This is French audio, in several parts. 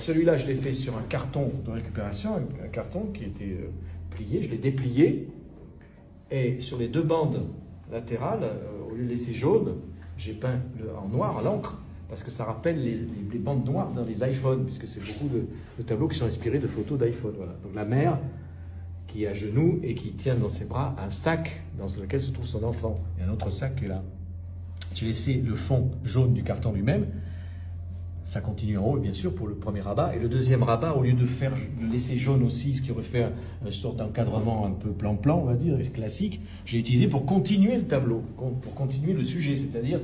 celui-là, je l'ai fait sur un carton de récupération, un carton qui était plié, je l'ai déplié. Et sur les deux bandes latérales, au lieu de laisser jaune, j'ai peint en noir à l'encre, parce que ça rappelle les bandes noires dans les iPhones, puisque c'est beaucoup de tableaux qui sont inspirés de photos d'iPhone. Voilà. Donc la mère qui est à genoux et qui tient dans ses bras un sac dans lequel se trouve son enfant. Il y a un autre sac qui est là. J'ai laissé le fond jaune du carton lui-même. Ça continue en haut, bien sûr, pour le premier rabat. Et le deuxième rabat, au lieu de laisser jaune aussi, ce qui aurait fait une sorte d'encadrement un peu plan-plan, on va dire, classique, j'ai utilisé pour continuer le tableau, pour continuer le sujet, c'est-à-dire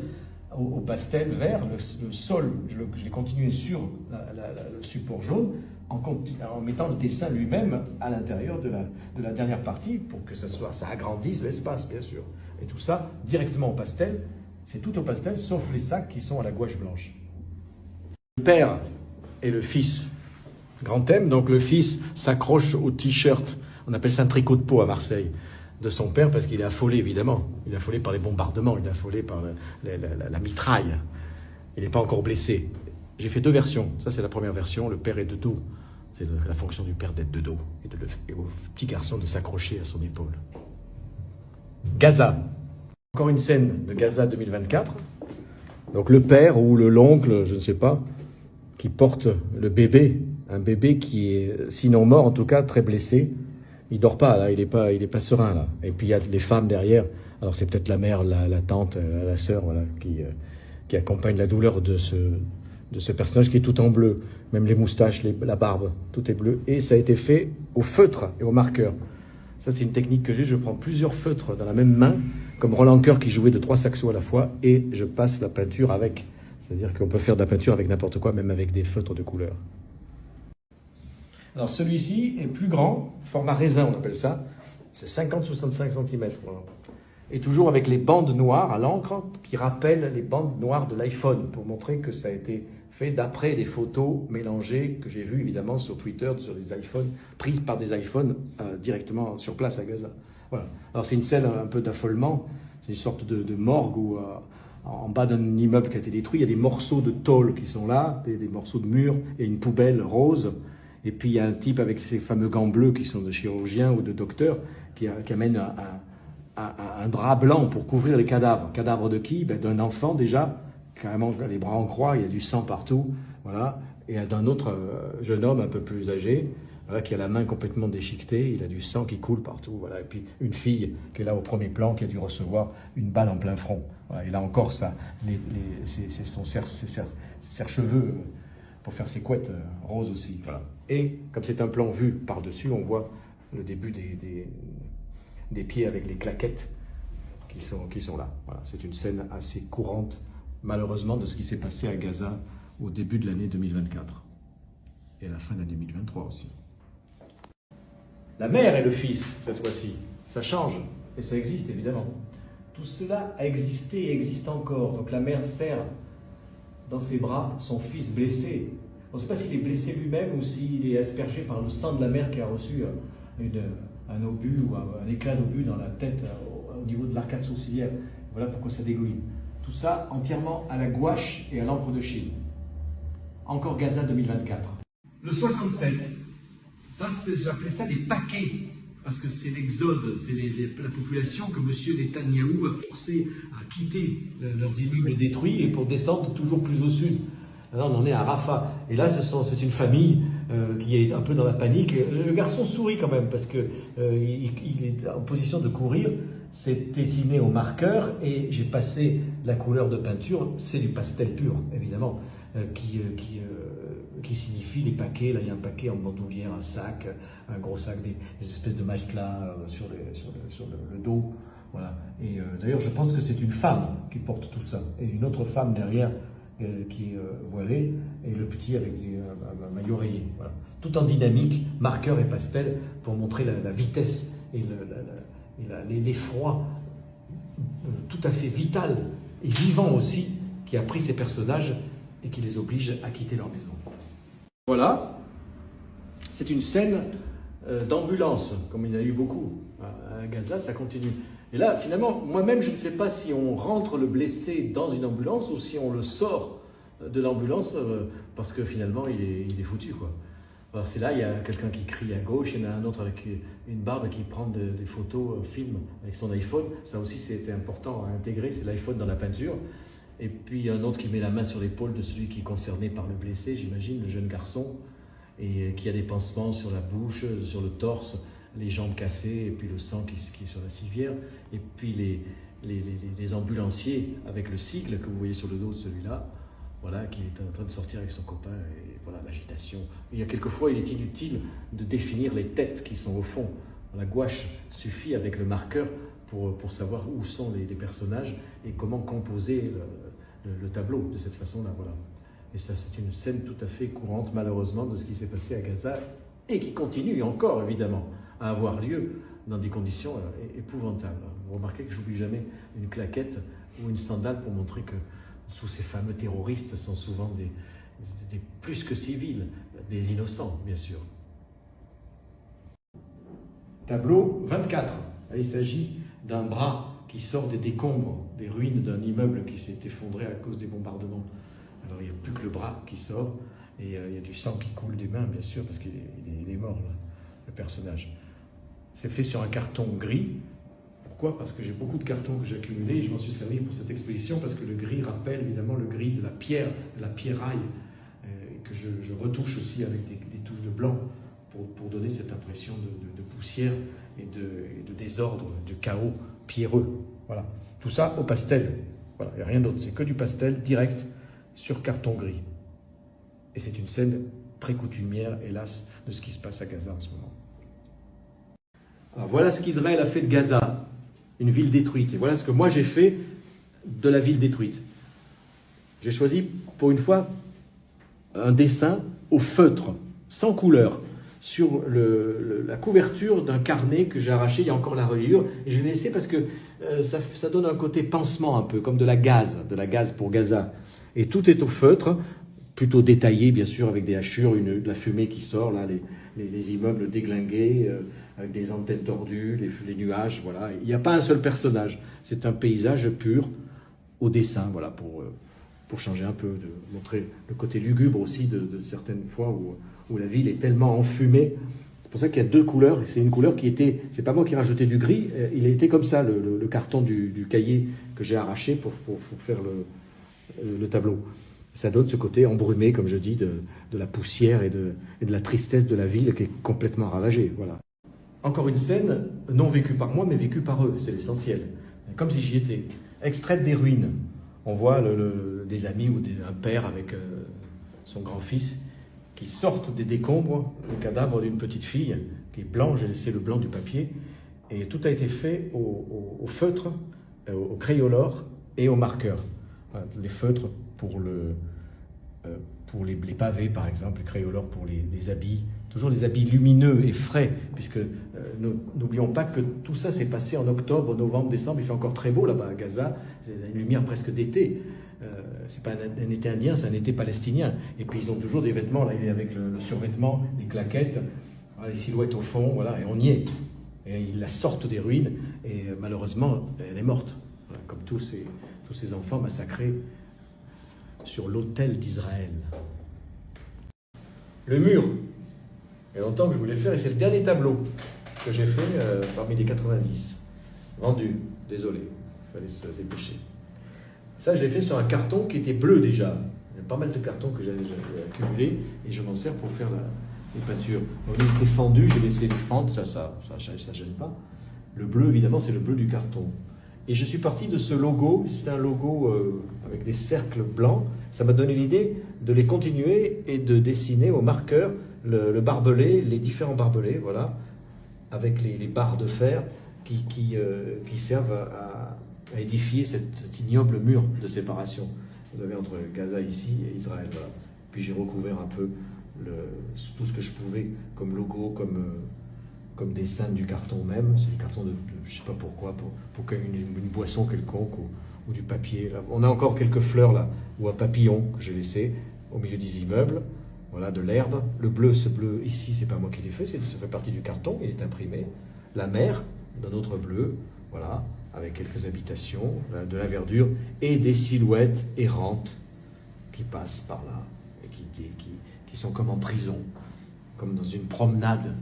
au pastel vert, le sol, je l'ai continué sur le support jaune, en mettant le dessin lui-même à l'intérieur de la dernière partie, pour que ça agrandisse l'espace, bien sûr. Et tout ça, directement au pastel, c'est tout au pastel, sauf les sacs qui sont à la gouache blanche. Le père et le fils, grand thème. Donc le fils s'accroche au t-shirt, on appelle ça un tricot de peau à Marseille, de son père parce qu'il est affolé évidemment. Il est affolé par les bombardements, il est affolé par la mitraille. Il n'est pas encore blessé. J'ai fait deux versions. Ça c'est la première version, le père est de dos. C'est la fonction du père d'être de dos et au petit garçon de s'accrocher à son épaule. Gaza. Encore une scène de Gaza 2024. Donc le père ou l'oncle, je ne sais pas, qui porte le bébé, un bébé qui est, sinon mort, en tout cas très blessé. Il dort pas, là, il est pas serein, là. Et puis il y a les femmes derrière. Alors c'est peut-être la mère, la tante, la sœur, voilà, qui accompagne la douleur de ce personnage qui est tout en bleu. Même les moustaches, la barbe, tout est bleu. Et ça a été fait au feutre et au marqueur. Ça, c'est une technique que j'ai. Je prends plusieurs feutres dans la même main, comme Roland Coeur qui jouait de 3 saxos à la fois, et je passe la peinture avec. C'est-à-dire qu'on peut faire de la peinture avec n'importe quoi, même avec des feutres de couleur. Alors celui-ci est plus grand, format raisin on appelle ça, c'est 50-65 cm. Voilà. Et toujours avec les bandes noires à l'encre qui rappellent les bandes noires de l'iPhone, pour montrer que ça a été fait d'après des photos mélangées que j'ai vues évidemment sur Twitter, sur des iPhones, prises par des iPhones directement sur place à Gaza. Voilà. Alors c'est une scène un peu d'affolement, c'est une sorte de morgue où en bas d'un immeuble qui a été détruit, il y a des morceaux de tôle qui sont là, des morceaux de mur et une poubelle rose. Et puis il y a un type avec ces fameux gants bleus qui sont de chirurgien ou de docteur qui amène un drap blanc pour couvrir les cadavres. Cadavre de qui? D'un enfant déjà, carrément les bras en croix, il y a du sang partout, voilà. Et d'un autre jeune homme un peu plus âgé, voilà, qui a la main complètement déchiquetée, il a du sang qui coule partout, voilà. Et puis une fille qui est là au premier plan, qui a dû recevoir une balle en plein front. Voilà. Et là encore, ses serre-cheveux pour faire ses couettes roses aussi. Voilà. Et comme c'est un plan vu par-dessus, on voit le début des pieds avec les claquettes qui sont là. Voilà. C'est une scène assez courante, malheureusement, de ce qui s'est passé à Gaza au début de l'année 2024 et à la fin de l'année 2023 aussi. La mère et le fils, cette fois-ci, ça change et ça existe évidemment. Tout cela a existé et existe encore. Donc la mère serre dans ses bras son fils blessé. On ne sait pas s'il est blessé lui-même ou s'il est aspergé par le sang de la mère qui a reçu un obus ou un éclat d'obus dans la tête au niveau de l'arcade sourcilière. Voilà pourquoi ça dégouline. Tout ça entièrement à la gouache et à l'encre de Chine. Encore Gaza 2024. Le 67, ça j'appelais ça des paquets, parce que c'est l'exode, c'est la population que M. Netanyahou a forcé à quitter leurs immeubles détruits et pour descendre toujours plus au sud. Là, on en est à Rafah. Et là, c'est une famille qui est un peu dans la panique. Le garçon sourit quand même parce que il est en position de courir. C'est dessiné au marqueur et j'ai passé la couleur de peinture. C'est du pastel pur, évidemment, qui signifie les paquets. Là, il y a un paquet en bandoulière, un sac, un gros sac, des espèces de matelas sur le dos. Voilà. Et d'ailleurs, je pense que c'est une femme qui porte tout ça et une autre femme derrière qui est voilée, et le petit avec un maillot rayé. Voilà. Tout en dynamique, marqueur et pastel, pour montrer la vitesse et l'effroi tout à fait vital et vivant aussi qui a pris ces personnages et qui les oblige à quitter leur maison. Voilà, c'est une scène d'ambulance, comme il y en a eu beaucoup. À Gaza, ça continue. Et là, finalement, moi-même, je ne sais pas si on rentre le blessé dans une ambulance ou si on le sort de l'ambulance parce que finalement il est foutu, quoi. Alors c'est là, il y a quelqu'un qui crie à gauche, il y en a un autre avec une barbe qui prend des photos, filme avec son iPhone. Ça aussi c'était important à intégrer, c'est l'iPhone dans la peinture. Et puis un autre qui met la main sur l'épaule de celui qui est concerné par le blessé, j'imagine, le jeune garçon, et qui a des pansements sur la bouche, sur le torse, les jambes cassées, et puis le sang qui est sur la civière, et puis les ambulanciers avec le sigle que vous voyez sur le dos de celui-là, voilà, qui est en train de sortir avec son copain, et voilà l'agitation. Il y a quelquefois, il est inutile de définir les têtes qui sont au fond. La gouache suffit avec le marqueur pour savoir où sont les personnages et comment composer le tableau de cette façon-là. Voilà. Et ça, c'est une scène tout à fait courante, malheureusement, de ce qui s'est passé à Gaza et qui continue encore, évidemment, à avoir lieu dans des conditions épouvantables. Vous remarquez que j'oublie jamais une claquette ou une sandale pour montrer que sous ces fameux terroristes sont souvent des plus que civils, des innocents, bien sûr. Tableau 24. Il s'agit d'un bras qui sort des décombres, des ruines d'un immeuble qui s'est effondré à cause des bombardements. Alors il n'y a plus que le bras qui sort et il y a du sang qui coule des mains, bien sûr, parce qu'il est mort, là, le personnage. C'est fait sur un carton gris. Pourquoi? Parce que j'ai beaucoup de cartons que j'ai accumulés et je m'en suis servi pour cette exposition parce que le gris rappelle évidemment le gris de la pierre, de la pierraille, que je retouche aussi avec des touches de blanc pour donner cette impression de poussière et de désordre, de chaos pierreux. Voilà. Tout ça au pastel. Voilà. Il n'y a rien d'autre. C'est que du pastel direct sur carton gris. Et c'est une scène très coutumière, hélas, de ce qui se passe à Gaza en ce moment. Alors voilà ce qu'Israël a fait de Gaza, une ville détruite. Et voilà ce que moi j'ai fait de la ville détruite. J'ai choisi, pour une fois, un dessin au feutre, sans couleur, sur la couverture d'un carnet que j'ai arraché, il y a encore la reliure, et je l'ai laissé parce que ça donne un côté pansement un peu, comme de la gaz pour Gaza. Et tout est au feutre, plutôt détaillé bien sûr, avec des hachures, de la fumée qui sort, là, les immeubles déglingués, avec des antennes tordues, les nuages, voilà. Il n'y a pas un seul personnage, c'est un paysage pur au dessin, voilà, pour changer un peu, de montrer le côté lugubre aussi de certaines fois où la ville est tellement enfumée. C'est pour ça qu'il y a deux couleurs, et c'est une couleur qui était, c'est pas moi qui ai rajouté du gris, il a été comme ça, le carton du cahier que j'ai arraché pour faire le tableau. Ça donne ce côté embrumé, comme je dis, de la poussière et de la tristesse de la ville qui est complètement ravagée. Voilà. Encore une scène, non vécue par moi, mais vécue par eux, c'est l'essentiel. Comme si j'y étais. Extraite des ruines. On voit des amis ou un père avec son grand-fils qui sortent des décombres, le cadavre d'une petite fille qui est blanc, j'ai laissé le blanc du papier, et tout a été fait au feutre, au crayolor et au marqueur. Voilà, les feutres pour les pavés, par exemple, les crayolors pour les habits, toujours des habits lumineux et frais, puisque n'oublions pas que tout ça s'est passé en octobre, novembre, décembre, il fait encore très beau là-bas à Gaza, c'est une lumière presque d'été. C'est pas un été indien, c'est un été palestinien. Et puis ils ont toujours des vêtements, là il est avec le survêtement, les claquettes, voilà, les silhouettes au fond, voilà, et on y est. Et ils la sortent des ruines, et malheureusement, elle est morte. Voilà, comme tous ces enfants massacrés sur l'autel d'Israël. Le mur, il y a longtemps que je voulais le faire, et c'est le dernier tableau que j'ai fait parmi les 90. Vendu, désolé, il fallait se dépêcher. Ça, je l'ai fait sur un carton qui était bleu déjà. Il y a pas mal de cartons que j'avais accumulés et je m'en sers pour faire les peintures. Donc, il était fendu, j'ai laissé les fentes, ça gêne pas. Le bleu, évidemment, c'est le bleu du carton. Et je suis parti de ce logo, c'est un logo avec des cercles blancs. Ça m'a donné l'idée de les continuer et de dessiner au marqueur le barbelé, les différents barbelés, voilà, avec les barres de fer qui servent à édifier cet ignoble mur de séparation. Vous avez entre Gaza ici et Israël. Voilà. Puis j'ai recouvert un peu tout ce que je pouvais comme logo, comme dessin du carton même. C'est du carton je ne sais pas pourquoi, pour une boisson quelconque ou du papier. Là. On a encore quelques fleurs là, ou un papillon que j'ai laissé au milieu des immeubles. Voilà, de l'herbe. Le bleu, ce bleu ici, c'est pas moi qui l'ai fait, ça fait partie du carton, il est imprimé. La mer, d'un autre bleu, voilà, avec quelques habitations, de la verdure et des silhouettes errantes qui passent par là et qui sont comme en prison, comme dans une promenade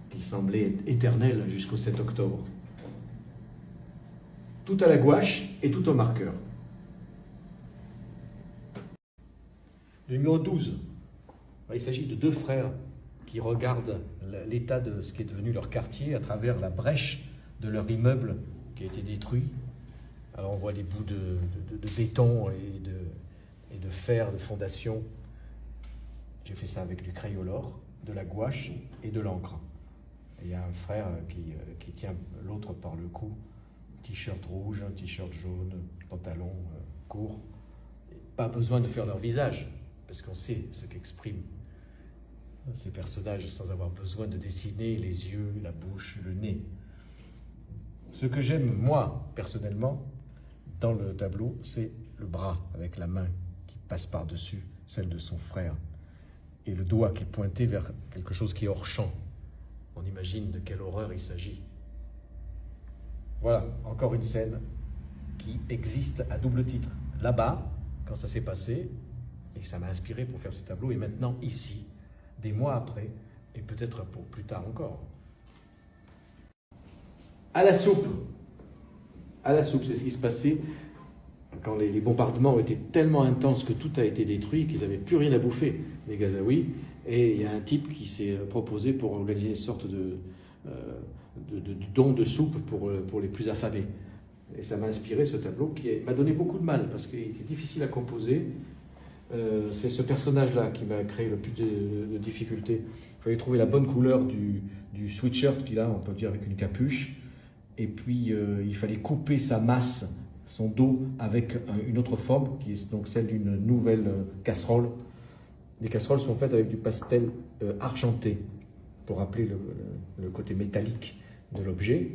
qui semblait éternelle jusqu'au 7 octobre. Tout à la gouache et tout au marqueur. Le numéro 12. Il s'agit de deux frères qui regardent l'état de ce qui est devenu leur quartier à travers la brèche de leur immeuble qui a été détruit. Alors on voit des bouts de béton et de fer, de fondation. J'ai fait ça avec du crayolor, de la gouache et de l'encre. Il y a un frère qui tient l'autre par le cou, t-shirt rouge, t-shirt jaune, pantalon court. Pas besoin de faire leur visage, parce qu'on sait ce qu'expriment ces personnages sans avoir besoin de dessiner les yeux, la bouche, le nez. Ce que j'aime, moi, personnellement, dans le tableau, c'est le bras avec la main qui passe par-dessus celle de son frère et le doigt qui est pointé vers quelque chose qui est hors champ. On imagine de quelle horreur il s'agit. Voilà, encore une scène qui existe à double titre. Là-bas, quand ça s'est passé, et ça m'a inspiré pour faire ce tableau, et maintenant ici, des mois après, et peut-être pour plus tard encore. À la soupe, c'est ce qui se passait quand les bombardements étaient tellement intenses que tout a été détruit, qu'ils n'avaient plus rien à bouffer, les Gazaouis. Et il y a un type qui s'est proposé pour organiser une sorte de don de soupe pour les plus affamés. Et ça m'a inspiré ce tableau qui m'a donné beaucoup de mal parce qu'il était difficile à composer. C'est ce personnage-là qui m'a créé le plus de difficultés. Il fallait trouver la bonne couleur du sweatshirt qu'il a, on peut dire avec une capuche. Et puis il fallait couper sa masse, son dos, avec une autre forme, qui est donc celle d'une nouvelle casserole. Les casseroles sont faites avec du pastel argenté, pour rappeler le côté métallique de l'objet.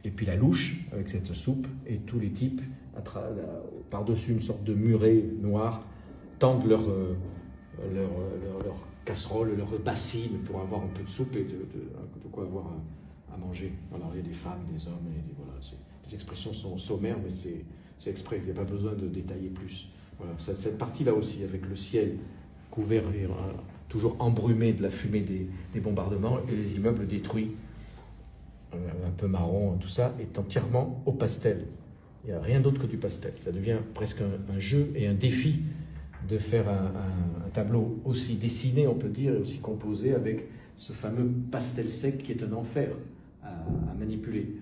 Et puis la louche, avec cette soupe, et tous les types, par-dessus une sorte de muret noir, tendent leur casserole, leur bassine pour avoir un peu de soupe et de quoi avoir à manger. Alors il y a des femmes, des hommes, et voilà, les expressions sont sommaires, mais c'est exprès, il n'y a pas besoin de détailler plus. Voilà, cette partie-là aussi, avec le ciel couvert et toujours embrumé de la fumée des bombardements et les immeubles détruits, un peu marron, tout ça est entièrement au pastel. Il n'y a rien d'autre que du pastel. Ça devient presque un jeu et un défi de faire un tableau aussi dessiné, on peut dire, et aussi composé avec ce fameux pastel sec qui est un enfer à manipuler.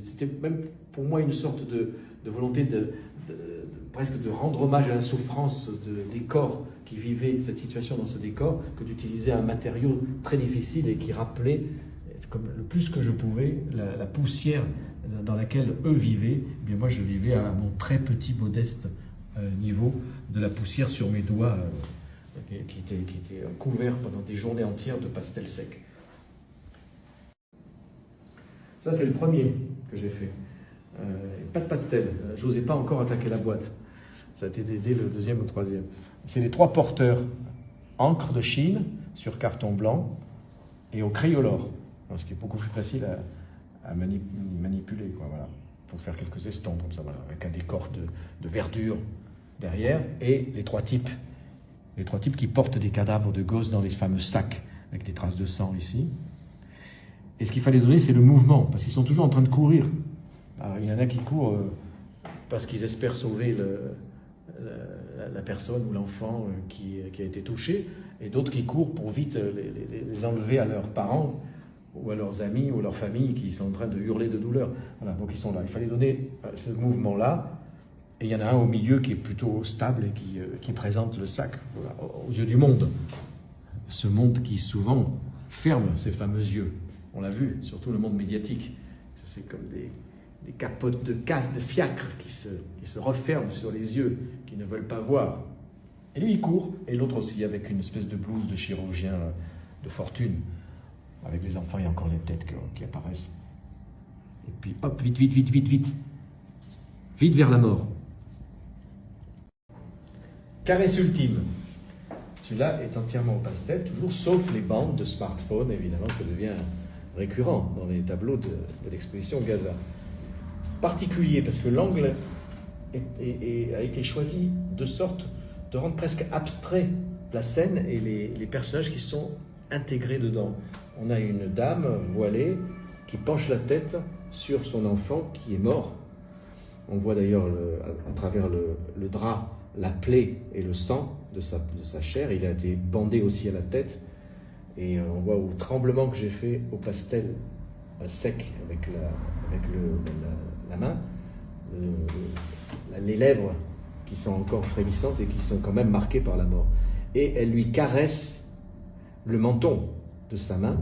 C'était même pour moi une sorte de volonté presque de rendre hommage à la souffrance des corps qui vivaient cette situation dans ce décor, que d'utiliser un matériau très difficile et qui rappelait, comme le plus que je pouvais, la poussière dans laquelle eux vivaient. Eh bien moi je vivais à mon très petit, modeste niveau de la poussière sur mes doigts qui étaient couverts pendant des journées entières de pastel sec. Ça c'est le premier que j'ai fait. Pas de pastel, je n'osais pas encore attaquer la boîte. Ça a été dès le deuxième ou troisième. C'est les trois porteurs, encre de Chine sur carton blanc et au crayolor, ce qui est beaucoup plus facile à manipuler, quoi, voilà, pour faire quelques estampes comme ça, voilà, avec un décor de verdure derrière, et les trois types qui portent des cadavres de gosses dans les fameux sacs avec des traces de sang ici. Et ce qu'il fallait donner, c'est le mouvement, parce qu'ils sont toujours en train de courir. Alors, il y en a qui courent parce qu'ils espèrent sauver la personne ou l'enfant qui a été touché, et d'autres qui courent pour vite les enlever à leurs parents ou à leurs amis ou à leur famille qui sont en train de hurler de douleur. Voilà, donc ils sont là. Il fallait donner ce mouvement-là, et il y en a un au milieu qui est plutôt stable et qui présente le sac, voilà, aux yeux du monde. Ce monde qui souvent ferme ses fameux yeux. On l'a vu, surtout le monde médiatique. C'est comme des capotes de fiacre qui se referment sur les yeux, qui ne veulent pas voir. Et lui, il court, et l'autre aussi, avec une espèce de blouse de chirurgien de fortune. Avec les enfants, il y a encore les têtes qui apparaissent. Et puis, hop, vite. Vite vers la mort. Caresse ultime. Celui-là est entièrement au pastel, toujours, sauf les bandes de smartphone. Évidemment, ça devient récurrent dans les tableaux de l'exposition Gaza. Particulier, parce que l'angle a été choisi de sorte de rendre presque abstrait la scène et les personnages qui sont intégrés dedans. On a une dame voilée qui penche la tête sur son enfant qui est mort. On voit d'ailleurs à travers le drap la plaie et le sang de sa chair. Il a été bandé aussi à la tête. Et on voit au tremblement que j'ai fait au pastel sec avec la main, les lèvres qui sont encore frémissantes et qui sont quand même marquées par la mort. Et elle lui caresse le menton de sa main,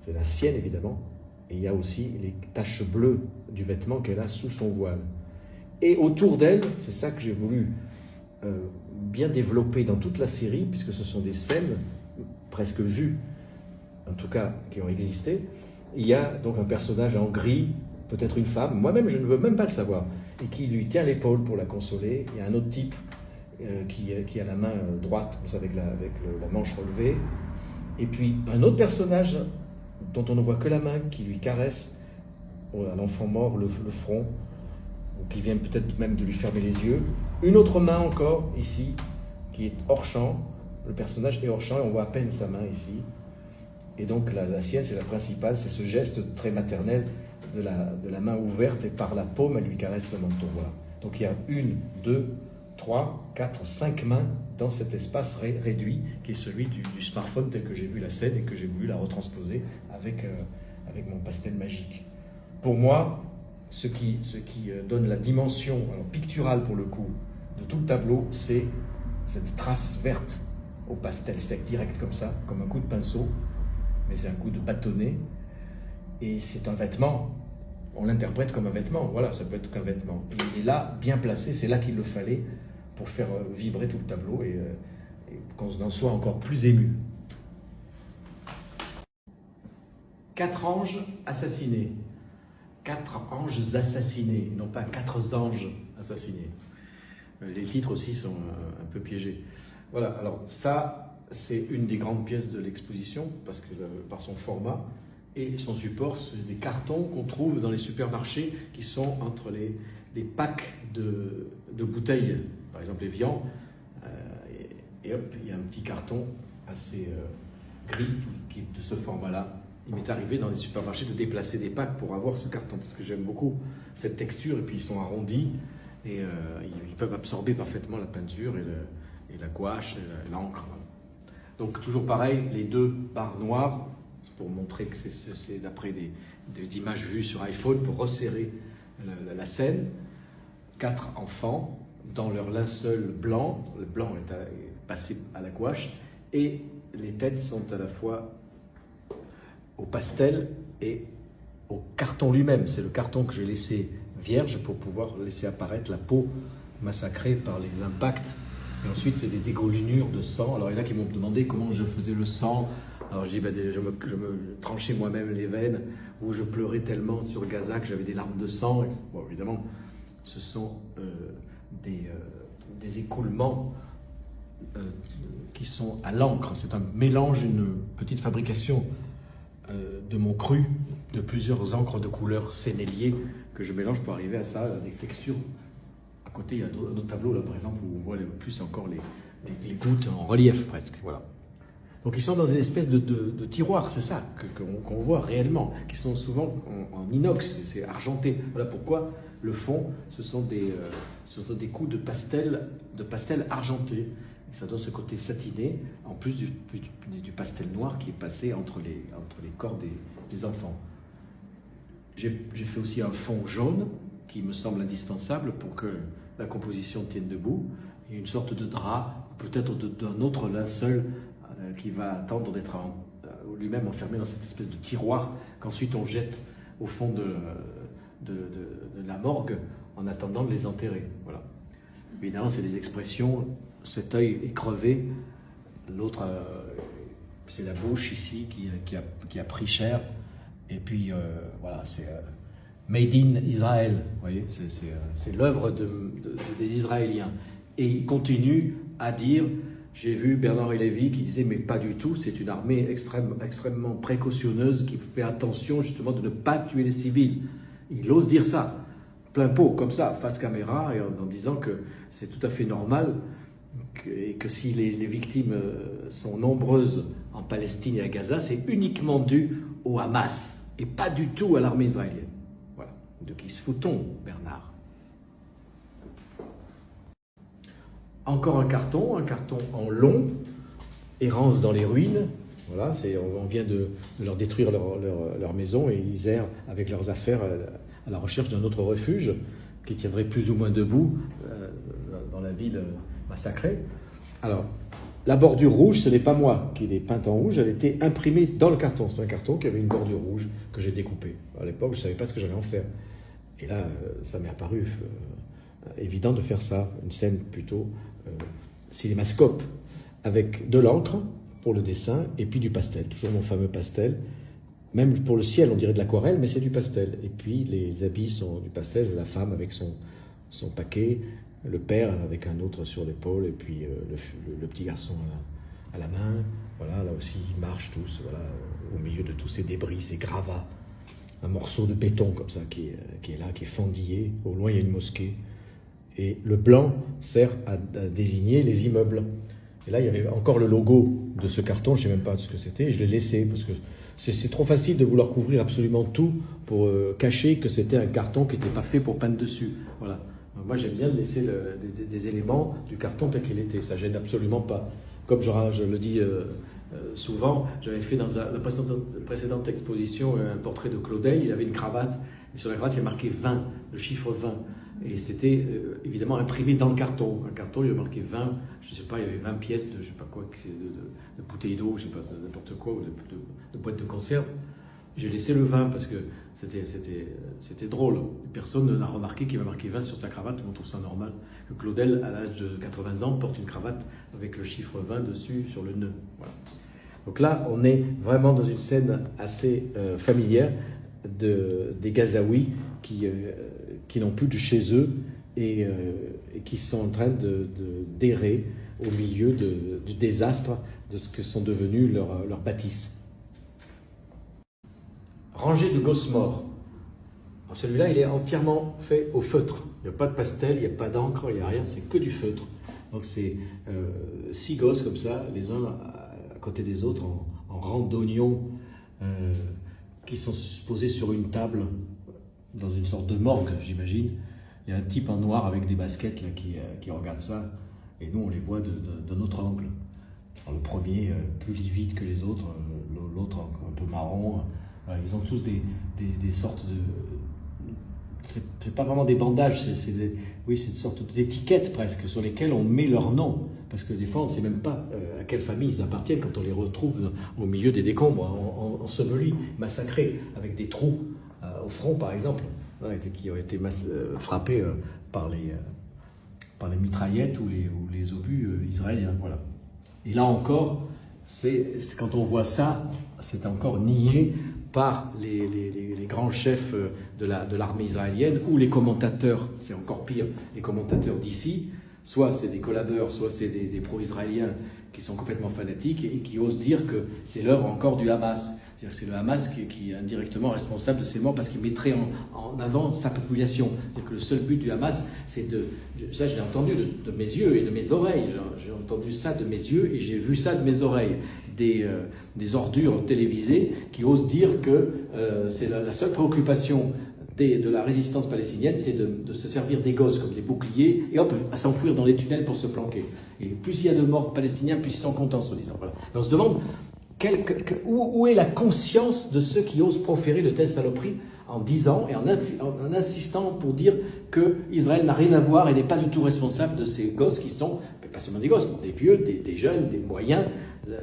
c'est la sienne évidemment, et il y a aussi les taches bleues du vêtement qu'elle a sous son voile. Et autour d'elle, c'est ça que j'ai voulu bien développer dans toute la série, puisque ce sont des scènes presque vues, en tout cas qui ont existé. Il y a donc un personnage en gris, peut-être une femme, moi-même je ne veux même pas le savoir, et qui lui tient l'épaule pour la consoler. Il y a un autre type qui a la main droite, comme ça, avec la manche relevée. Et puis un autre personnage dont on ne voit que la main, qui lui caresse à l'enfant mort le front, ou qui vient peut-être même de lui fermer les yeux. Une autre main encore, ici, qui est hors champ. Le personnage est hors champ et on voit à peine sa main ici. Et donc la sienne, c'est la principale, c'est ce geste très maternel de la main ouverte, et par la paume, elle lui caresse le menton. Voilà. Donc il y a 1, 2, 3, 4, 5 mains dans cet espace réduit, qui est celui du smartphone tel que j'ai vu la scène et que j'ai voulu la retransposer avec mon pastel magique. Pour moi, ce qui donne la dimension picturale pour le coup de tout le tableau, c'est cette trace verte au pastel sec, direct comme ça, comme un coup de pinceau, mais c'est un coup de bâtonnet, et c'est un vêtement, on l'interprète comme un vêtement, voilà, ça peut être qu'un vêtement. Et il est là, bien placé, c'est là qu'il le fallait pour faire vibrer tout le tableau et qu'on en soit encore plus ému. 4 anges assassinés. 4 anges assassinés, non pas 4 anges assassinés. Les titres aussi sont un peu piégés. Voilà, alors ça, c'est une des grandes pièces de l'exposition, parce que par son format et son support, c'est des cartons qu'on trouve dans les supermarchés qui sont entre les packs de bouteilles, par exemple les Evian, et hop, il y a un petit carton assez gris qui est de ce format-là. Il m'est arrivé dans les supermarchés de déplacer des packs pour avoir ce carton, parce que j'aime beaucoup cette texture, et puis ils sont arrondis, et ils peuvent absorber parfaitement la peinture et la gouache, et l'encre. Donc toujours pareil, les 2 barres noires, pour montrer que c'est d'après des images vues sur iPhone, pour resserrer la scène. 4 enfants dans leur linceul blanc, le blanc est passé à la gouache, et les têtes sont à la fois au pastel et au carton lui-même. C'est le carton que j'ai laissé vierge pour pouvoir laisser apparaître la peau massacrée par les impacts. Et ensuite, c'est des dégoulinures de sang. Alors, il y en a qui m'ont demandé comment je faisais le sang. Alors, je dis, je me tranchais moi-même les veines, ou je pleurais tellement sur Gaza que j'avais des larmes de sang. Bon, évidemment, ce sont des écoulements qui sont à l'encre. C'est un mélange, une petite fabrication de mon cru, de plusieurs encres de couleur sénélier que je mélange pour arriver à ça, des textures. À côté, il y a un autre tableau, là, par exemple, où on voit plus encore les gouttes en relief, presque. Voilà. Donc, ils sont dans une espèce de tiroir, c'est ça qu'on voit réellement, qui sont souvent en inox, c'est argenté. Voilà pourquoi le fond, ce sont des coups de pastel argenté. Et ça donne ce côté satiné, en plus du pastel noir qui est passé entre les corps des enfants. J'ai fait aussi un fond jaune qui me semble indispensable pour que la composition tienne debout, et une sorte de drap, peut-être d'un autre linceul qui va attendre d'être lui-même enfermé dans cette espèce de tiroir qu'ensuite on jette au fond de la morgue en attendant de les enterrer. Voilà. Évidemment, c'est des expressions. Cet œil est crevé, l'autre, c'est la bouche ici qui a pris cher, et puis voilà, c'est Made in Israël, vous voyez, c'est l'œuvre des Israéliens. Et il continue à dire, j'ai vu Bernard Lévy qui disait, mais pas du tout, c'est une armée extrêmement précautionneuse qui fait attention justement de ne pas tuer les civils. Il ose dire ça, plein pot, comme ça, face caméra, et en disant que c'est tout à fait normal et que si les victimes sont nombreuses en Palestine et à Gaza, c'est uniquement dû au Hamas et pas du tout à l'armée israélienne. Voilà. De qui se fout-on, Bernard? Encore un carton en long, errance dans les ruines. Voilà, on vient de leur détruire leur maison et ils errent avec leurs affaires à la recherche d'un autre refuge qui tiendrait plus ou moins debout dans la ville massacrée. Alors, la bordure rouge, ce n'est pas moi qui l'ai peinte en rouge, elle était imprimée dans le carton. C'est un carton qui avait une bordure rouge que j'ai découpée. À l'époque, je ne savais pas ce que j'allais en faire. Et là, ça m'est apparu évident de faire ça, une scène plutôt cinémascope, avec de l'encre pour le dessin et puis du pastel, toujours mon fameux pastel. Même pour le ciel, on dirait de l'aquarelle, mais c'est du pastel. Et puis les habits sont du pastel, la femme avec son paquet, le père avec un autre sur l'épaule, et puis le petit garçon à la main. Voilà, là aussi, ils marchent tous, voilà, au milieu de tous ces débris, ces gravats. Un morceau de béton comme ça qui est là, qui est fendillé. Au loin, il y a une mosquée. Et le blanc sert à désigner les immeubles. Et là, il y avait encore le logo de ce carton, je ne sais même pas ce que c'était, et je l'ai laissé, parce que c'est trop facile de vouloir couvrir absolument tout pour cacher que c'était un carton qui n'était pas fait pour peindre dessus. Voilà. Moi, j'aime bien laisser des éléments du carton tel qu'il était, ça ne gêne absolument pas. Comme je le dis souvent, j'avais fait dans la précédente exposition un portrait de Claudel, il avait une cravate, et sur la cravate, il y a marqué 20, le chiffre 20. Et c'était évidemment imprimé dans le carton. Un carton, il y avait marqué 20, je ne sais pas, il y avait 20 pièces de je ne sais pas quoi, de bouteilles d'eau, je ne sais pas, n'importe quoi, ou de boîtes de conserve. J'ai laissé le 20 parce que c'était drôle. Personne n'a remarqué qu'il y avait marqué 20 sur sa cravate, on trouve ça normal. Que Claudel, à l'âge de 80 ans, porte une cravate avec le chiffre 20 dessus sur le nœud. Voilà. Donc là, on est vraiment dans une scène assez familière des Gazaouis qui n'ont plus de chez eux et qui sont en train d'errer au milieu du désastre de ce que sont devenus leurs bâtisses. Rangée de gosses morts. Celui-là, il est entièrement fait au feutre. Il n'y a pas de pastel, il n'y a pas d'encre, il n'y a rien, c'est que du feutre. Donc c'est 6 gosses comme ça, les uns à côté des autres, en rang d'oignons, qui sont posés sur une table, dans une sorte de morgue, j'imagine. Il y a un type en noir avec des baskets là, qui regarde ça, et nous on les voit d'un autre angle. Alors, le premier plus livide que les autres, l'autre un peu marron. Ils ont tous des sortes de... C'est pas vraiment des bandages, c'est une sorte d'étiquettes presque, sur lesquelles on met leur nom. Parce que des fois, on ne sait même pas à quelle famille ils appartiennent quand on les retrouve au milieu des décombres, ensevelis, massacrés, avec des trous au front, par exemple, qui ont été frappés par les mitraillettes ou les obus israéliens. Voilà. Et là encore, quand on voit ça, c'est encore nié par les grands chefs de l'armée israélienne ou les commentateurs, c'est encore pire, les commentateurs d'ici. Soit c'est des collabeurs, soit c'est des pro-israéliens qui sont complètement fanatiques et qui osent dire que c'est l'œuvre encore du Hamas. C'est-à-dire que c'est le Hamas qui est indirectement responsable de ces morts parce qu'il mettrait en avant sa population. C'est-à-dire que le seul but du Hamas, c'est ça je l'ai entendu de mes yeux et de mes oreilles. J'ai entendu ça de mes yeux et j'ai vu ça de mes oreilles. Des ordures télévisées qui osent dire que c'est la seule préoccupation de la résistance palestinienne, c'est de se servir des gosses comme des boucliers et hop, à s'enfouir dans les tunnels pour se planquer. Et plus il y a de morts palestiniens, plus ils sont contents, soi-disant. Voilà. Et on se demande où est la conscience de ceux qui osent proférer de telles saloperies en disant et en insistant pour dire que Israël n'a rien à voir et n'est pas du tout responsable de ces gosses qui sont, pas seulement des gosses, des vieux, des jeunes, des moyens,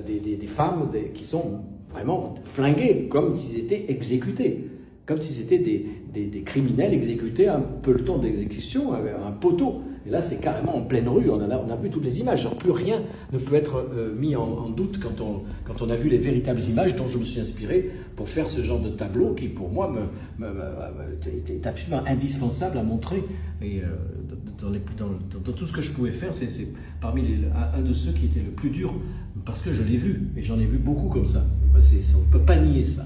des femmes qui sont vraiment flingués, comme s'ils étaient exécutés. Comme si c'était des criminels exécutés à un peloton d'exécution, un poteau. Et là, c'est carrément en pleine rue, on a vu toutes les images. Genre, plus rien ne peut être mis en doute quand on a vu les véritables images dont je me suis inspiré pour faire ce genre de tableau qui, pour moi, est absolument indispensable à montrer. Et dans tout ce que je pouvais faire, c'est parmi un de ceux qui était le plus dur, parce que je l'ai vu, et j'en ai vu beaucoup comme ça. On ne peut pas nier ça.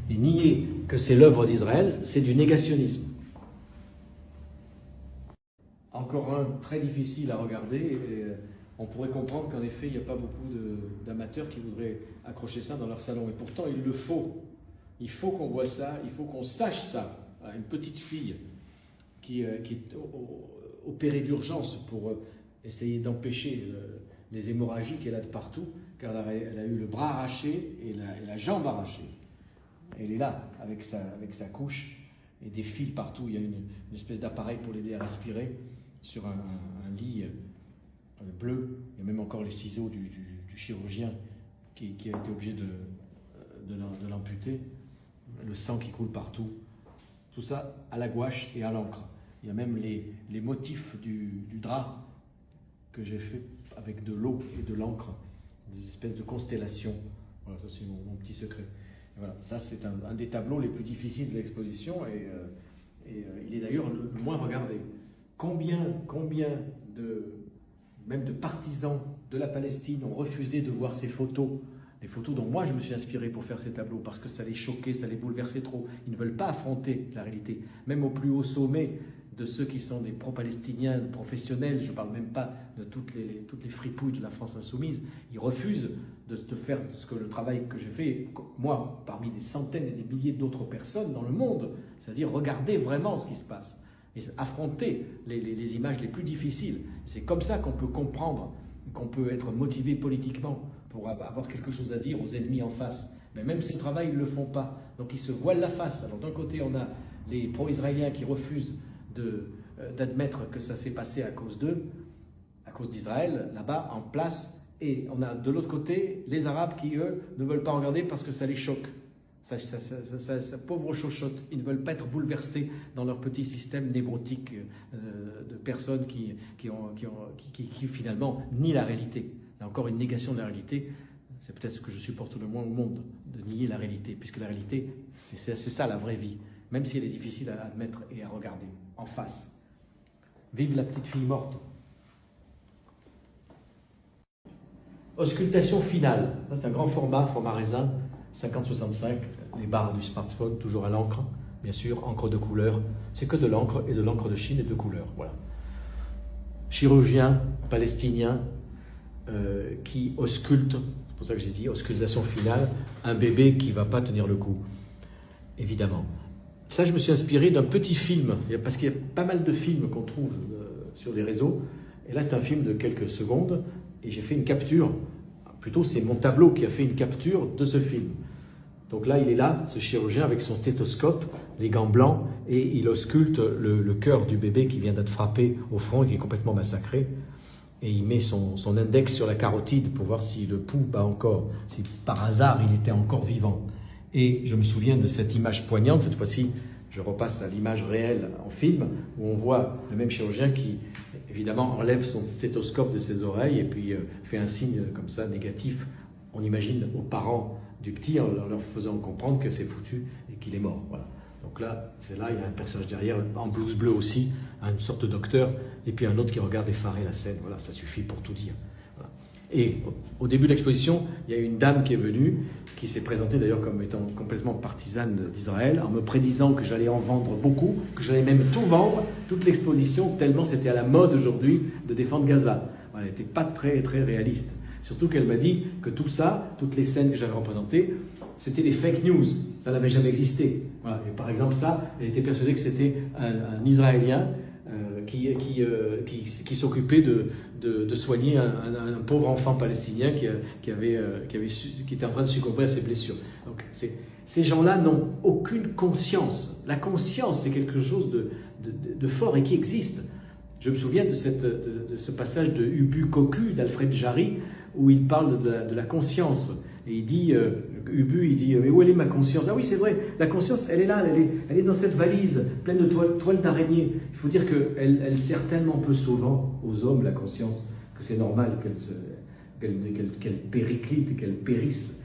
Et nier que c'est l'œuvre d'Israël, c'est du négationnisme. Encore un très difficile à regarder. on pourrait comprendre qu'en effet, il n'y a pas beaucoup d'amateurs qui voudraient accrocher ça dans leur salon. Et pourtant, il le faut. Il faut qu'on voit ça, il faut qu'on sache ça. Voilà, une petite fille qui est opérée d'urgence pour essayer d'empêcher les hémorragies qu'elle a de partout, car elle a eu le bras arraché et la jambe arrachée. Elle est là, avec sa couche, et des fils partout. Il y a une espèce d'appareil pour l'aider à respirer sur un lit bleu. Il y a même encore les ciseaux du chirurgien qui a été obligé de l'amputer. Le sang qui coule partout. Tout ça à la gouache et à l'encre. Il y a même les motifs du drap que j'ai fait avec de l'eau et de l'encre, des espèces de constellations. Voilà, ça c'est mon petit secret. Et voilà, ça c'est un des tableaux les plus difficiles de l'exposition et il est d'ailleurs le moins regardé. Combien même de partisans de la Palestine ont refusé de voir ces photos, les photos dont moi je me suis inspiré pour faire ces tableaux, parce que ça les choquait, ça les bouleversait trop. Ils ne veulent pas affronter la réalité, même au plus haut sommet de ceux qui sont des pro-palestiniens professionnels, je ne parle même pas de toutes les fripouilles de la France insoumise, ils refusent de faire le travail que j'ai fait, moi, parmi des centaines et des milliers d'autres personnes dans le monde, c'est-à-dire regarder vraiment ce qui se passe, et affronter les images les plus difficiles. C'est comme ça qu'on peut comprendre, qu'on peut être motivé politiquement pour avoir quelque chose à dire aux ennemis en face. Mais même ce travail, ils ne le font pas. Donc ils se voilent la face. Alors d'un côté, on a les pro-israéliens qui refusent d'admettre que ça s'est passé à cause d'eux, à cause d'Israël, là-bas, en place. Et on a de l'autre côté les Arabes qui, eux, ne veulent pas regarder parce que ça les choque. Ça, pauvres chochottes, ils ne veulent pas être bouleversés dans leur petit système névrotique de personnes qui finalement nient la réalité. C'est encore une négation de la réalité. C'est peut-être ce que je supporte le moins au monde, de nier la réalité, puisque la réalité, c'est ça la vraie vie, même si elle est difficile à admettre et à regarder en face. Vive la petite fille morte. Auscultation finale. Ça, c'est un grand format raisin, 50-65, les barres du smartphone, toujours à l'encre, bien sûr, encre de couleur. C'est que de l'encre et de l'encre de Chine et de couleur. Voilà. Chirurgien palestinien qui ausculte, c'est pour ça que j'ai dit auscultation finale, un bébé qui ne va pas tenir le coup, évidemment. Ça, je me suis inspiré d'un petit film, parce qu'il y a pas mal de films qu'on trouve sur les réseaux, et là c'est un film de quelques secondes, et j'ai fait une capture, plutôt c'est mon tableau qui a fait une capture de ce film. Donc là, il est là, ce chirurgien avec son stéthoscope, les gants blancs, et il ausculte le cœur du bébé qui vient d'être frappé au front et qui est complètement massacré. Et il met son index sur la carotide pour voir si le pouls bat encore, si par hasard il était encore vivant. Et je me souviens de cette image poignante, cette fois-ci je repasse à l'image réelle en film, où on voit le même chirurgien qui évidemment enlève son stéthoscope de ses oreilles et puis fait un signe comme ça négatif, on imagine aux parents du petit en leur faisant comprendre que c'est foutu et qu'il est mort. Voilà. Donc là, il y a un personnage derrière, en blouse bleue aussi, une sorte de docteur, et puis un autre qui regarde effaré la scène. Voilà, ça suffit pour tout dire. Voilà. Et au début de l'exposition, il y a une dame qui est venue, qui s'est présentée d'ailleurs comme étant complètement partisane d'Israël, en me prédisant que j'allais en vendre beaucoup, que j'allais même tout vendre, toute l'exposition, tellement c'était à la mode aujourd'hui de défendre Gaza. Voilà, elle n'était pas très réaliste. Surtout qu'elle m'a dit que tout ça, toutes les scènes que j'avais représentées, c'était des fake news, ça n'avait jamais existé. Voilà. Et par exemple ça, elle était persuadée que c'était un Israélien qui s'occupait de soigner un pauvre enfant palestinien qui était en train de succomber à ses blessures. Donc ces gens-là n'ont aucune conscience. La conscience, c'est quelque chose de fort et qui existe. Je me souviens de ce passage de Ubu Koku d'Alfred Jarry, où il parle de la conscience. Et il dit, Ubu, il dit, mais où elle est ma conscience? Ah oui, c'est vrai, la conscience, elle est là, elle est dans cette valise pleine de toiles d'araignée. Il faut dire qu'elle sert tellement peu souvent aux hommes, la conscience, que c'est normal qu'elle périclite, qu'elle périsse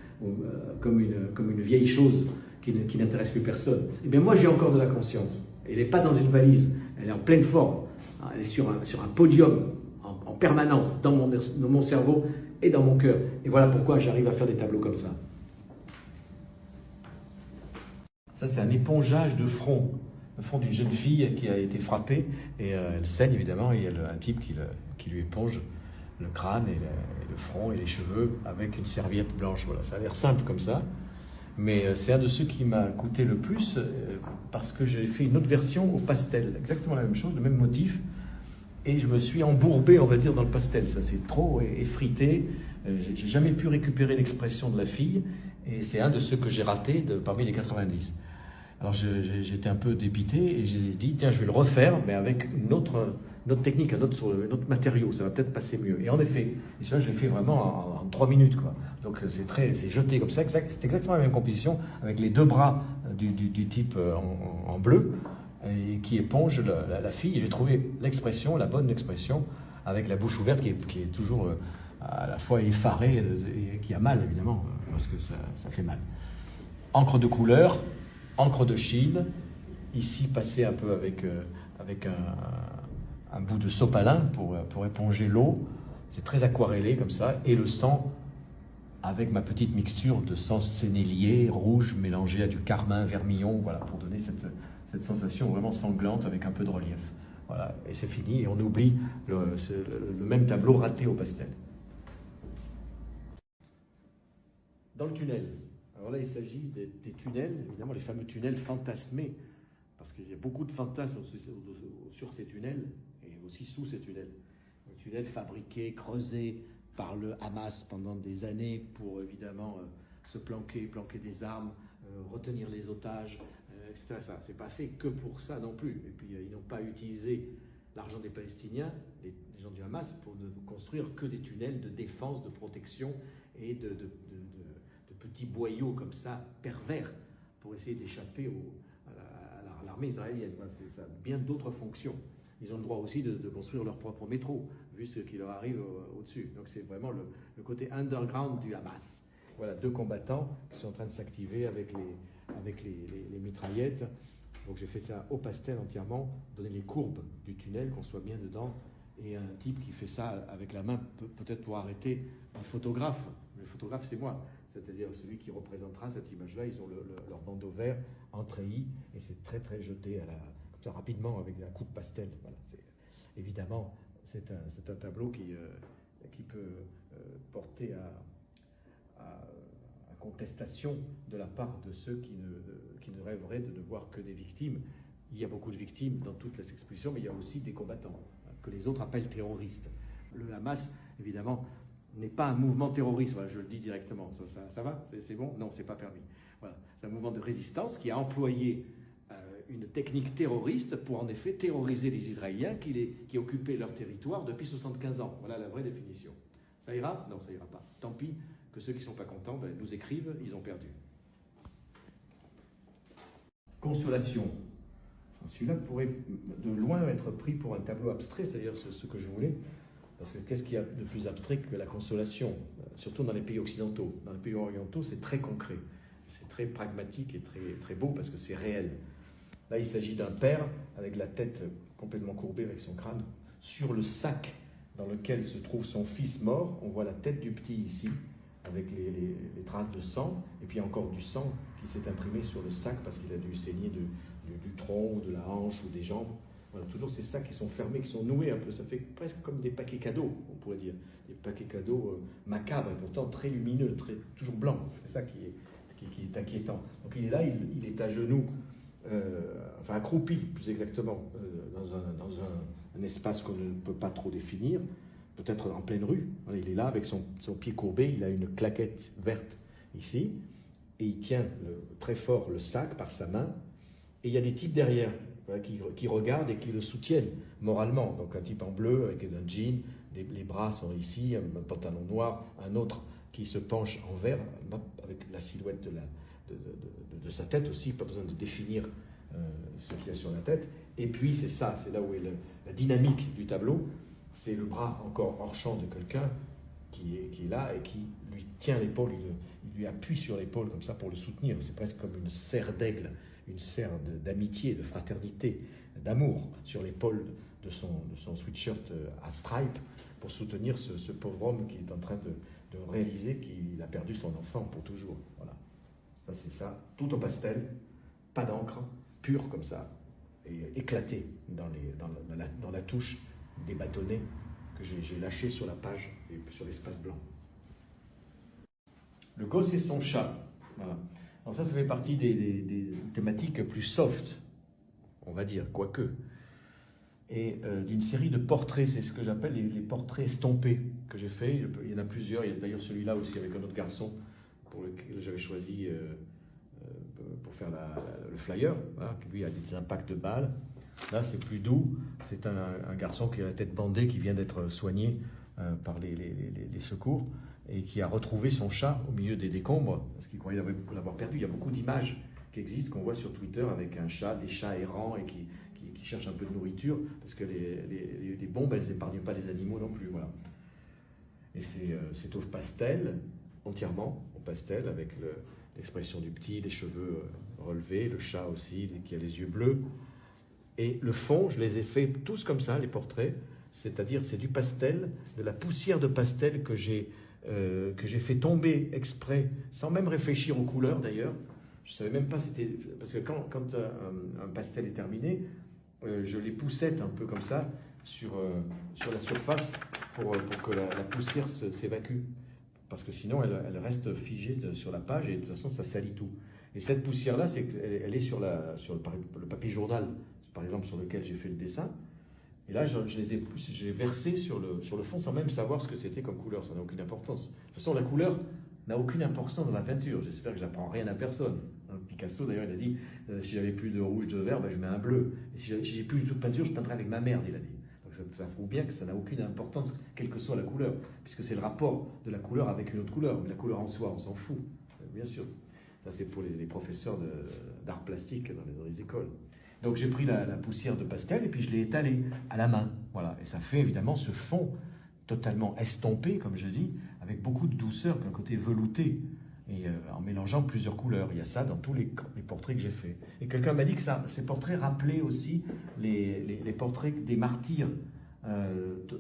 comme une vieille chose qui n'intéresse plus personne. Eh bien moi, j'ai encore de la conscience. Elle n'est pas dans une valise, elle est en pleine forme. Elle est sur un podium en permanence dans mon cerveau et dans mon cœur. Et voilà pourquoi j'arrive à faire des tableaux comme ça. Ça, c'est un épongeage de front. Le front d'une jeune fille qui a été frappée. Et elle saigne, évidemment, et il y a un type qui lui éponge le crâne et le front et les cheveux avec une serviette blanche. Voilà, ça a l'air simple comme ça, mais c'est un de ceux qui m'a coûté le plus parce que j'ai fait une autre version au pastel, exactement la même chose, le même motif, et je me suis embourbé, on va dire, dans le pastel. Ça c'est trop effrité. J'ai jamais pu récupérer l'expression de la fille, et c'est un de ceux que j'ai raté parmi les 90. Alors j'étais un peu dépité et j'ai dit tiens, je vais le refaire, mais avec une autre technique, un autre matériau, ça va peut-être passer mieux. Et en effet, et celui-là, je l'ai fait vraiment en 3 minutes, quoi. Donc c'est jeté comme ça, c'est exactement la même composition avec les deux bras du type en bleu et qui éponge la fille. Et j'ai trouvé l'expression, la bonne expression, avec la bouche ouverte qui est toujours à la fois effarée et qui a mal évidemment parce que ça fait mal. Encre de couleur. Encre de Chine, ici passé un peu avec un bout de sopalin pour éponger l'eau. C'est très aquarellé comme ça. Et le sang avec ma petite mixture de sang sénélier, rouge, mélangé à du carmin, vermillon, voilà, pour donner cette sensation vraiment sanglante avec un peu de relief. Voilà, et c'est fini. Et on oublie le même tableau raté au pastel. Dans le tunnel. Alors là, il s'agit des tunnels, évidemment les fameux tunnels fantasmés, parce qu'il y a beaucoup de fantasmes sur ces tunnels et aussi sous ces tunnels. Les tunnels fabriqués, creusés par le Hamas pendant des années pour évidemment se planquer des armes, retenir les otages, etc. Ça, c'est pas fait que pour ça non plus. Et puis ils n'ont pas utilisé l'argent des Palestiniens, les gens du Hamas, pour ne construire que des tunnels de défense, de protection et de petits boyaux comme ça, pervers, pour essayer d'échapper à l'armée israélienne. Voilà, ça a bien d'autres fonctions. Ils ont le droit aussi de construire leur propre métro, vu ce qui leur arrive au-dessus. Donc c'est vraiment le côté underground du Hamas. Voilà, 2 combattants qui sont en train de s'activer avec les mitraillettes. Donc j'ai fait ça au pastel entièrement, donner les courbes du tunnel, qu'on soit bien dedans. Et un type qui fait ça avec la main, peut-être pour arrêter un photographe. Le photographe, c'est moi. C'est-à-dire celui qui représentera cette image-là. Ils ont leur bandeau vert en treillis et c'est très très jeté comme ça, rapidement avec un coup de pastel. Voilà, évidemment, c'est un tableau qui peut porter à contestation de la part de ceux qui ne rêveraient de ne voir que des victimes. Il y a beaucoup de victimes dans toutes les expositions, mais il y a aussi des combattants que les autres appellent terroristes. Le Hamas, évidemment, n'est pas un mouvement terroriste, voilà, je le dis directement. Ça va? C'est bon? Non, c'est pas permis. Voilà. C'est un mouvement de résistance qui a employé une technique terroriste pour en effet terroriser les Israéliens qui occupaient leur territoire depuis 75 ans. Voilà la vraie définition. Ça ira? Non, ça ira pas. Tant pis que ceux qui ne sont pas contents nous écrivent, ils ont perdu. Consolation. Celui-là pourrait de loin être pris pour un tableau abstrait, c'est-à-dire ce que je voulais. Parce que qu'est-ce qu'il y a de plus abstrait que la consolation, surtout dans les pays occidentaux. Dans les pays orientaux, c'est très concret, c'est très pragmatique et très, très beau parce que c'est réel. Là, il s'agit d'un père avec la tête complètement courbée avec son crâne sur le sac dans lequel se trouve son fils mort. On voit la tête du petit ici, avec les traces de sang, et puis encore du sang qui s'est imprimé sur le sac parce qu'il a dû saigner du tronc, de la hanche ou des jambes. Voilà, toujours ces sacs qui sont fermés, qui sont noués un peu. Ça fait presque comme des paquets cadeaux, on pourrait dire. Des paquets cadeaux macabres et pourtant très lumineux, toujours blancs. C'est ça qui est inquiétant. Donc il est là, il est à genoux, enfin accroupi plus exactement, dans un espace qu'on ne peut pas trop définir, peut-être en pleine rue. Il est là avec son pied courbé, il a une claquette verte ici, et il tient très fort le sac par sa main, et il y a des types derrière. Voilà, qui regardent et qui le soutiennent moralement. Donc un type en bleu avec un jean, les bras sont ici, un pantalon noir, un autre qui se penche en vert avec la silhouette de sa tête aussi, pas besoin de définir ce qu'il y a sur la tête. Et puis c'est là où est la dynamique du tableau, c'est le bras encore hors champ de quelqu'un qui est là et qui lui tient l'épaule, il lui appuie sur l'épaule comme ça pour le soutenir. C'est presque comme une serre d'aigle, une serre d'amitié, de fraternité, d'amour sur l'épaule de son sweatshirt à stripes pour soutenir ce pauvre homme qui est en train de réaliser qu'il a perdu son enfant pour toujours. Voilà. Ça, c'est ça. Tout au pastel, pas d'encre, pur comme ça, et éclaté dans la touche des bâtonnets que j'ai lâché sur la page et sur l'espace blanc. Le gosse et son chat. Voilà. Alors ça fait partie des thématiques plus soft, on va dire, quoique. Et d'une série de portraits, c'est ce que j'appelle les portraits estompés que j'ai fait. Il y en a plusieurs, il y a d'ailleurs celui-là aussi avec un autre garçon pour lequel j'avais choisi pour faire le flyer, hein, qui lui a des impacts de balles. Là c'est plus doux, c'est un garçon qui a la tête bandée, qui vient d'être soigné par les secours et qui a retrouvé son chat au milieu des décombres, parce qu'il croyait l'avoir perdu. Il y a beaucoup d'images qui existent, qu'on voit sur Twitter avec un chat, des chats errants et qui cherchent un peu de nourriture, parce que les bombes, elles n'épargnent pas les animaux non plus. Voilà. Et c'est au pastel, entièrement au pastel, avec l'expression du petit, les cheveux relevés, le chat aussi, qui a les yeux bleus. Et le fond, je les ai fait tous comme ça, les portraits, c'est-à-dire c'est du pastel, de la poussière de pastel que j'ai fait tomber exprès, sans même réfléchir aux couleurs d'ailleurs. Je ne savais même pas c'était... Parce que quand un pastel est terminé, je les poussette un peu comme ça sur la surface pour que la poussière s'évacue. Parce que sinon, elle reste figée sur la page et de toute façon, ça salit tout. Et cette poussière-là, elle est sur le papier journal, par exemple, sur lequel j'ai fait le dessin. Et là, j'ai versé sur le fond sans même savoir ce que c'était comme couleur. Ça n'a aucune importance. De toute façon, la couleur n'a aucune importance dans la peinture. J'espère que je n'apprends rien à personne. Picasso, d'ailleurs, il a dit si j'avais plus de rouge, de vert, ben, je mets un bleu. Et si j'ai plus du tout de peinture, je peindrai avec ma merde, il a dit. Donc ça prouve bien que ça n'a aucune importance, quelle que soit la couleur, puisque c'est le rapport de la couleur avec une autre couleur. Mais la couleur en soi, on s'en fout, bien sûr. Ça, c'est pour les professeurs d'art plastique dans les écoles. Donc j'ai pris la poussière de pastel et puis je l'ai étalée à la main. Voilà. Et ça fait évidemment ce fond totalement estompé, comme je dis, avec beaucoup de douceur, un côté velouté, et en mélangeant plusieurs couleurs. Il y a ça dans tous les portraits que j'ai faits. Et quelqu'un m'a dit que ces portraits rappelaient aussi les portraits des martyrs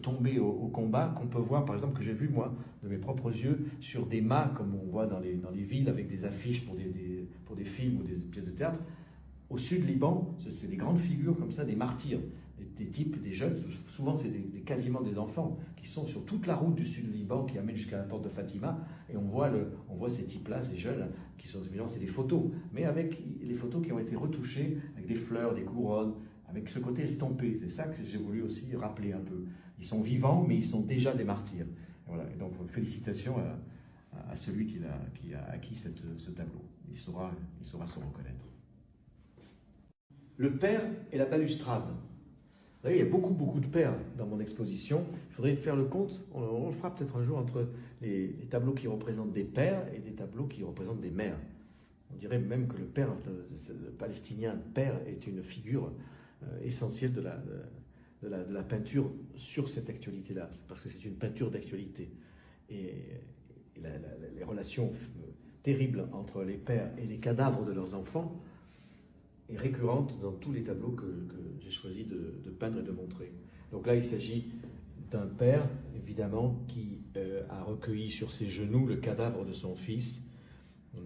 tombés au combat, qu'on peut voir, par exemple, que j'ai vu moi, de mes propres yeux, sur des mâts, comme on voit dans les villes, avec des affiches pour des films ou des pièces de théâtre. Au sud Liban, c'est des grandes figures comme ça, des martyrs, des types, des jeunes, souvent c'est quasiment des enfants, qui sont sur toute la route du sud Liban qui amène jusqu'à la porte de Fatima, et on voit ces types-là, ces jeunes, qui sont évidemment, c'est des photos, mais avec les photos qui ont été retouchées, avec des fleurs, des couronnes, avec ce côté estompé. C'est ça que j'ai voulu aussi rappeler un peu. Ils sont vivants, mais ils sont déjà des martyrs. Et voilà. Et donc, félicitations à celui qui a acquis ce tableau. Il saura se reconnaître. Le père et la balustrade. Vous voyez, il y a beaucoup de pères dans mon exposition. Il faudrait faire le compte, on le fera peut-être un jour, entre les tableaux qui représentent des pères et des tableaux qui représentent des mères. On dirait même que le père le palestinien père est une figure essentielle de la peinture sur cette actualité-là, parce que c'est une peinture d'actualité. Et les relations terribles entre les pères et les cadavres de leurs enfants est récurrente dans tous les tableaux que j'ai choisi de peindre et de montrer. Donc là, il s'agit d'un père, évidemment, qui a recueilli sur ses genoux le cadavre de son fils,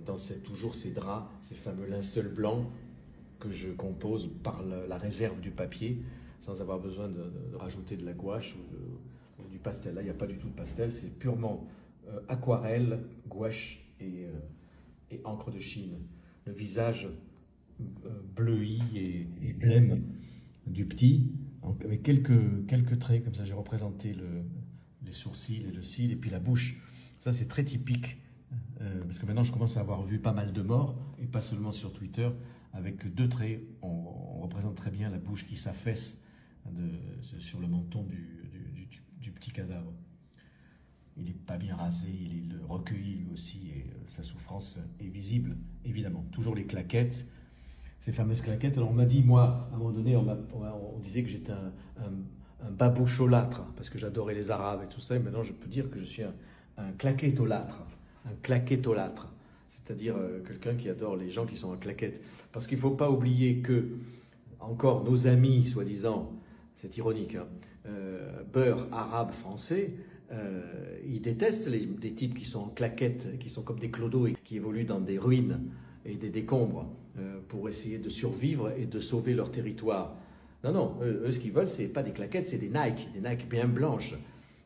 dans toujours ces draps, ces fameux linceuls blancs que je compose par la réserve du papier, sans avoir besoin de rajouter de la gouache ou du pastel. Là, il n'y a pas du tout de pastel, c'est purement aquarelle, gouache et encre de Chine. Le visage bleui et blême du petit, avec quelques traits, comme ça j'ai représenté les sourcils et le cil, et puis la bouche. Ça c'est très typique, parce que maintenant je commence à avoir vu pas mal de morts, et pas seulement sur Twitter, avec 2 traits, on représente très bien la bouche qui s'affaisse sur le menton du petit cadavre. Il n'est pas bien rasé, il est recueilli lui aussi, et sa souffrance est visible, évidemment. Toujours les claquettes, ces fameuses claquettes. Alors on m'a dit, moi, à un moment donné, on disait que j'étais un baboucholâtre, parce que j'adorais les Arabes et tout ça, et maintenant je peux dire que je suis un claquettolâtre, c'est-à-dire quelqu'un qui adore les gens qui sont en claquettes. Parce qu'il ne faut pas oublier que, encore, nos amis, soi-disant, c'est ironique, hein, beurre arabe français, ils détestent des types qui sont en claquettes, qui sont comme des clodos et qui évoluent dans des ruines et des décombres pour essayer de survivre et de sauver leur territoire. Non, eux ce qu'ils veulent, c'est pas des claquettes, c'est des Nike bien blanches.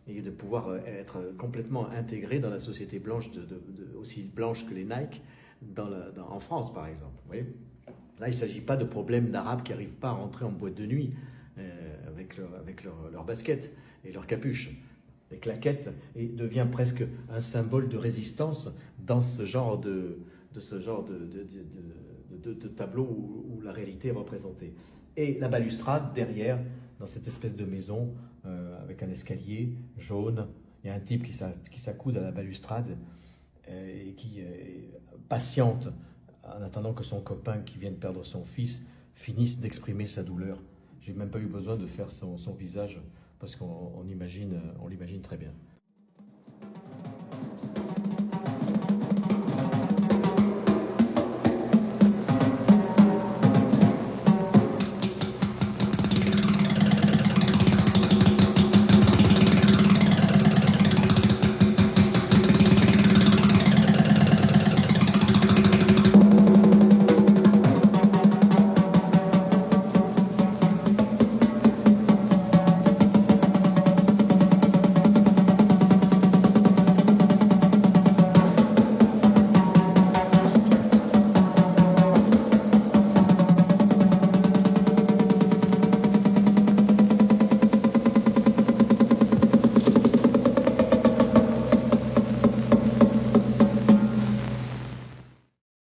et de pouvoir être complètement intégré dans la société blanche, aussi blanche que les Nike, en France par exemple. Vous voyez, là, il ne s'agit pas de problèmes d'Arabes qui n'arrivent pas à rentrer en boîte de nuit avec leur basket et leur capuche. Les claquettes, et devient presque un symbole de résistance dans ce genre de tableau où la réalité est représentée. Et la balustrade derrière, dans cette espèce de maison avec un escalier jaune, il y a un type qui s'accoude à la balustrade et qui patiente en attendant que son copain qui vient de perdre son fils finisse d'exprimer sa douleur. J'ai même pas eu besoin de faire son visage parce qu'on l'imagine très bien.